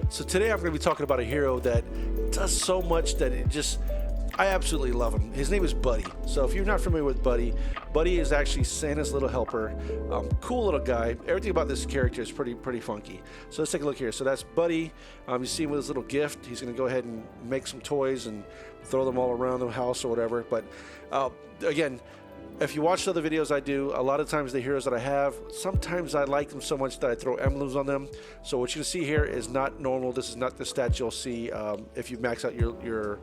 So today I'm going to be talking about a hero that does so much that I absolutely love him. His name is Buddy. So if you're not familiar with Buddy, Buddy is actually Santa's little helper. Cool little guy. Everything about this character is pretty funky. So let's take a look here. So that's Buddy. You see him with his little gift. He's going to go ahead and make some toys and throw them all around the house or whatever. But again, if you watch the other videos I do, a lot of times the heroes that I have, sometimes I like them so much that I throw emblems on them. So what you can see here is not normal. This is not the stats you'll see if you max out your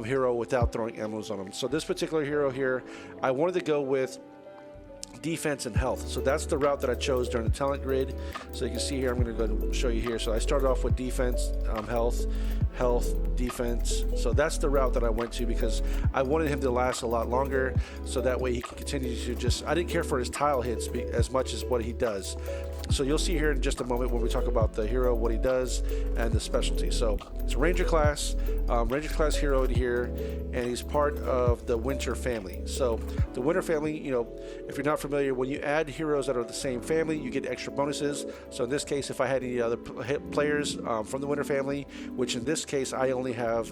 hero without throwing emblems on them. So this particular hero here, I wanted to go with defense and health. So that's the route that I chose during the talent grid. So you can see here, I'm going to go and show you here. So I started off with defense, health, defense. So that's the route that I went to because I wanted him to last a lot longer. So that way he can continue to I didn't care for his tile hits as much as what he does. So you'll see here in just a moment when we talk about the hero, what he does, and the specialty. So it's Ranger class hero here, and he's part of the Winter family. So the Winter family, if you're not familiar, when you add heroes that are the same family, you get extra bonuses. So in this case, if I had any other players from the Winter family, which in this case I only have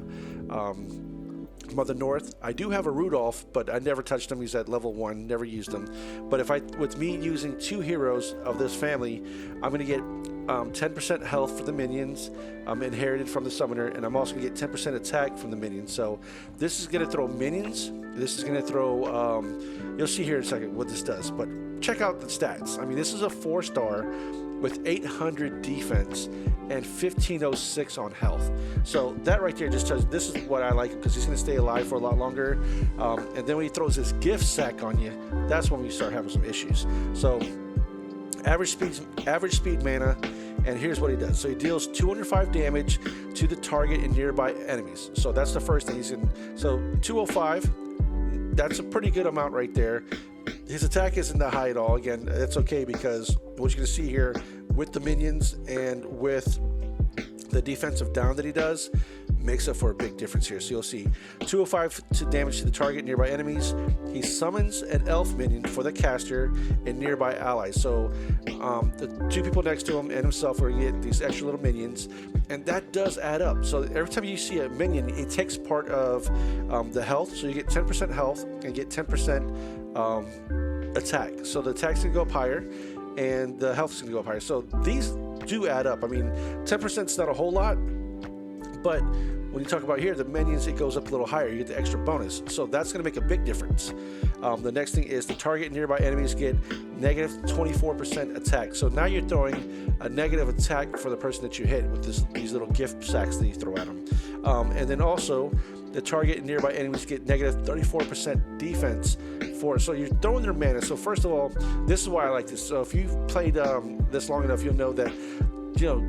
Mother North. I do have a Rudolph, but I never touched him. He's at level 1, never used him. But with me using 2 heroes of this family, I'm going to get 10% health for the minions inherited from the summoner, and I'm also going to get 10% attack from the minions. So this is going to throw minions. This is going to throw, you'll see here in a second what this does, but check out the stats. I mean, this is a 4-star with 800 defense and 1506 on health. So that right there just tells you this is what I like because he's going to stay alive for a lot longer. And then when he throws his gift sack on you, that's when we start having some issues. So average speed mana, and here's what he does. So he deals 205 damage to the target and nearby enemies. So that's the first thing he's in. So 205, that's a pretty good amount right there. His attack isn't that high at all. Again, that's okay because what you're going to see here with the minions and with the defensive down that he does makes up for a big difference here. So you'll see 205 to damage to the target nearby enemies. He summons an elf minion for the caster and nearby allies. So the 2 people next to him and himself are going to get these extra little minions, and that does add up. So every time you see a minion, it takes part of the health. So you get 10% health and get 10% attack. So the attack's going to go up higher and the health's going to go up higher. So these do add up. I mean, 10% is not a whole lot, but when you talk about here, the minions, it goes up a little higher. You get the extra bonus. So that's going to make a big difference. The next thing is the target and nearby enemies get negative 24% attack. So now you're throwing a negative attack for the person that you hit with these little gift sacks that you throw at them. And then also the target and nearby enemies get negative 34% defense so you're throwing their mana. So first of all, this is why I like this. So if you've played this long enough, you'll know that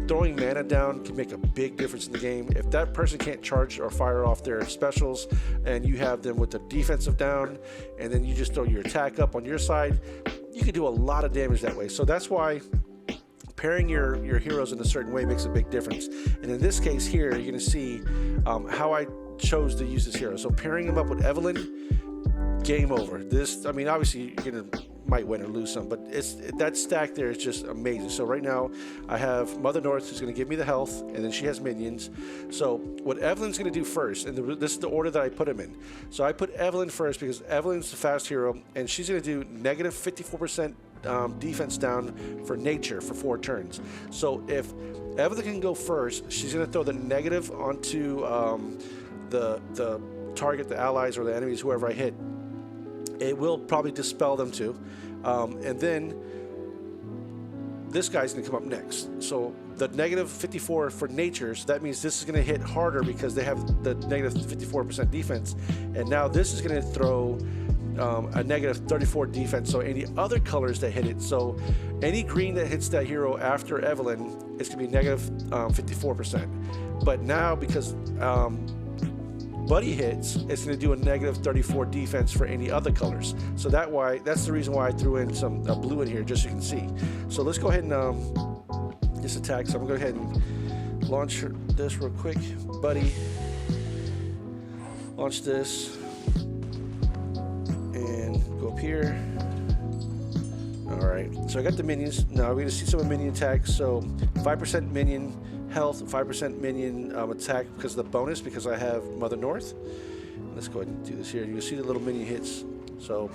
throwing mana down can make a big difference in the game. If that person can't charge or fire off their specials and you have them with the defensive down and then you just throw your attack up on your side, you can do a lot of damage that way. So that's why pairing your heroes in a certain way makes a big difference. And in this case here, you're going to see how I chose to use this hero. So pairing him up with Evelyn, game over. This, I mean, obviously you're might win or lose some, but that stack there is just amazing. So right now I have Mother North who's going to give me the health, and then she has minions. So what Evelyn's going to do first, and this is the order that I put him in. So I put Evelyn first because Evelyn's the fast hero, and she's going to do negative 54% defense down for nature for 4 turns. So if Evelyn can go first, she's going to throw the negative onto the target, the allies or the enemies, whoever I hit. It will probably dispel them too. And then this guy's going to come up next. So the negative 54 for nature, so that means this is going to hit harder because they have the negative 54% defense. And now this is going to throw a negative 34 defense. So any other colors that hit it, so any green that hits that hero after Evelyn, it's going to be negative 54%. But now because Buddy hits, it's going to do a negative 34 defense for any other colors. So that's the reason why I threw in some blue in here, just so you can see. So let's go ahead and this attack. So I'm going to go ahead and launch this real quick. Buddy, launch this and go up here. All right, so I got the minions. Now we're going to see some of minion attacks. So 5% minion health, 5% minion attack because of the bonus, because I have Mother North. Let's go ahead and do this here. You can see the little minion hits. So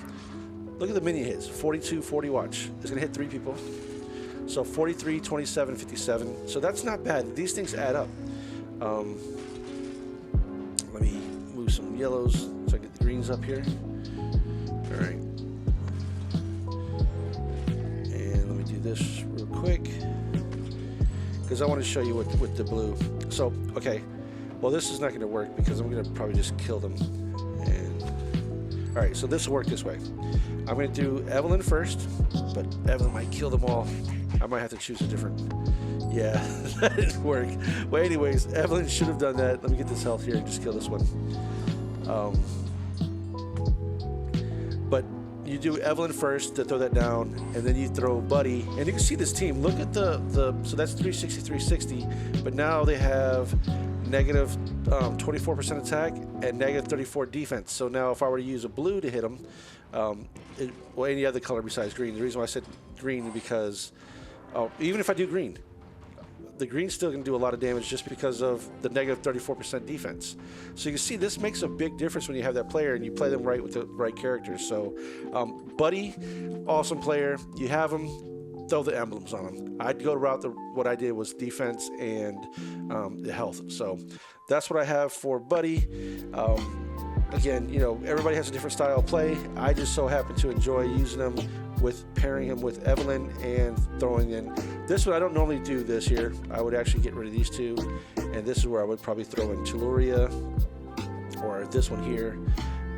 look at the minion hits. 42, 40, watch. It's going to hit 3 people. So 43, 27, 57. So that's not bad. These things add up. Let me move some yellows so I get the greens up here. All right. And let me do this real quick, because I want to show you with the blue. So, okay. Well, this is not going to work because I'm going to probably just kill them. And all right, so this will work this way. I'm going to do Evelyn first, but Evelyn might kill them all. I might have to choose a different. Yeah, that didn't work. Well, anyways, Evelyn should have done that. Let me get this health here and just kill this one. But you do Evelyn first to throw that down, and then you throw Buddy. And you can see this team. Look at the so that's 360, 360. But now they have negative 24% attack and negative 34 defense. So now if I were to use a blue to hit them, well, any other color besides green. The reason why I said green is because even if I do green, the green's still going to do a lot of damage just because of the negative 34% defense. So you can see this makes a big difference when you have that player and you play them right with the right characters. So Buddy, awesome player. You have him, throw the emblems on him. I'd go route what I did was defense and the health. So that's what I have for Buddy. Again, you know, everybody has a different style of play. I just so happen to enjoy using them with pairing him with Evelyn and throwing in. This one I don't normally do this here. I would actually get rid of these two, and this is where I would probably throw in Tuluria or this one here.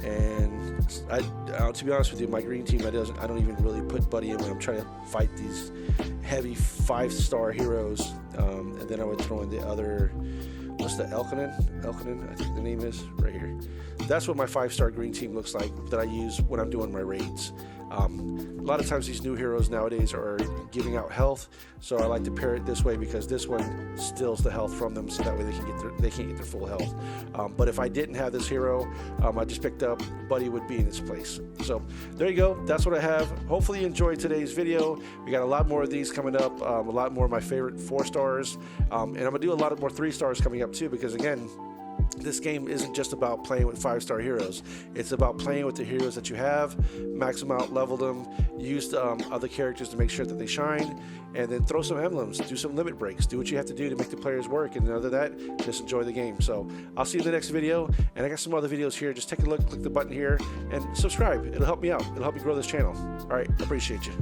And to be honest with you, my green team, I don't even really put Buddy in when I'm trying to fight these heavy 5-star heroes. And then I would throw in the other. What's the Elkonin, I think the name is, right here. That's what my 5-star green team looks like that I use when I'm doing my raids. A lot of times these new heroes nowadays are giving out health, so I like to pair it this way because this one stills the health from them, so that way they can't get their full health. But if I didn't have this hero, I just picked up, Buddy would be in its place. So there you go. That's what I have. Hopefully you enjoyed today's video. We got a lot more of these coming up, a lot more of my favorite 4-stars, and I'm gonna do a lot of more 3-stars coming up too, because again, this game isn't just about playing with 5-star heroes. It's about playing with the heroes that you have, max them out, level them, use other characters to make sure that they shine, and then throw some emblems, do some limit breaks, do what you have to do to make the players work, and other than that, just enjoy the game. So I'll see you in the next video, and I got some other videos here. Just take a look, click the button here, and subscribe. It'll help me out. It'll help me grow this channel. All right, appreciate you.